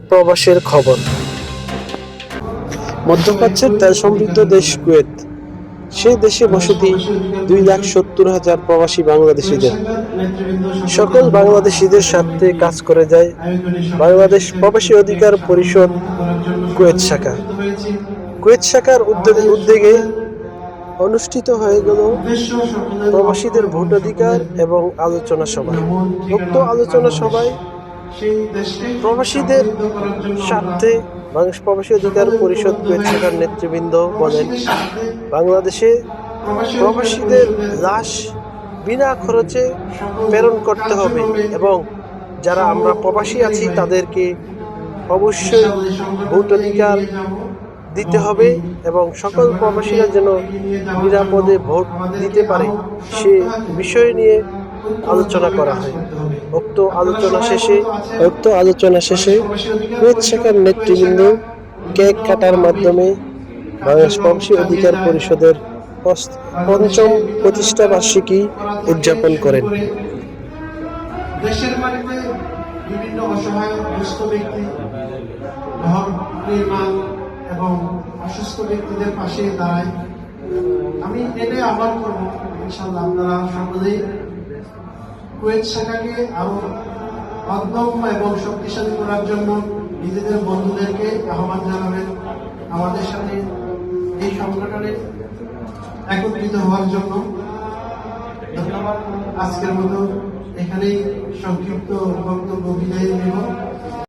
প্রবাসের খবর। মধ্যপ্রাচ্যের তেল সমৃদ্ধ দেশ কুয়েত, সেই দেশে বসতি 2,70,000 প্রবাসী বাংলাদেশিদের। সকল বাংলাদেশিদের স্বার্থে কাজ করে যায় বাংলাদেশ প্রবাসী অধিকার পরিষদ কুয়েত শাখা। কুয়েত শাখার উদ্যোগে অনুষ্ঠিত হয়ে গেল প্রবাসীদের ভোটাধিকার এবং আলোচনা সভা। উক্ত আলোচনা সভায় প্রবাসীদের স্বার্থে বাংলাদেশ প্রবাসী অধিকার পরিষদ কুয়েত শাখার নেতৃবৃন্দ বলেন, বাংলাদেশে প্রবাসীদের লাশ বিনা খরচে প্রেরণ করতে হবে এবং যারা আমরা প্রবাসী আছি তাদেরকে অবশ্যই ভোটাধিকার দিতে হবে এবং সকল প্রবাসীরা যেন নিরাপদে ভোট দিতে পারে সে বিষয় নিয়ে আলোচনা করা হয়। উক্ত আলোচনা শেষে কুয়েত শাখার নেতৃবৃন্দ কেক কাটার মাধ্যমে বাংলাদেশ প্রবাসী অধিকার পরিষদের ৫ম প্রতিষ্ঠা বার্ষিকী উদযাপন করেন। দেশের বাড়িতে বিভিন্ন অসহায় দুস্থ ব্যক্তি, ঘর নির্মাণ এবং অসুস্থ ব্যক্তিদের পাশে দাঁড়ায়। আমি এটাই আহ্বান করবো, ইনশাআল্লাহ আপনারা সকলেই কুয়েত শাখাকে আরো অদম্য এবং শক্তিশালী করার জন্য নিজেদের বন্ধুদেরকে আহ্বান জানাবেন আমাদের সাথে এই সংগঠনে একত্রিত হওয়ার জন্য। ধন্যবাদ। আজকের মতো এখানেই সংক্ষিপ্ত বক্তব্য বিদায় নেব।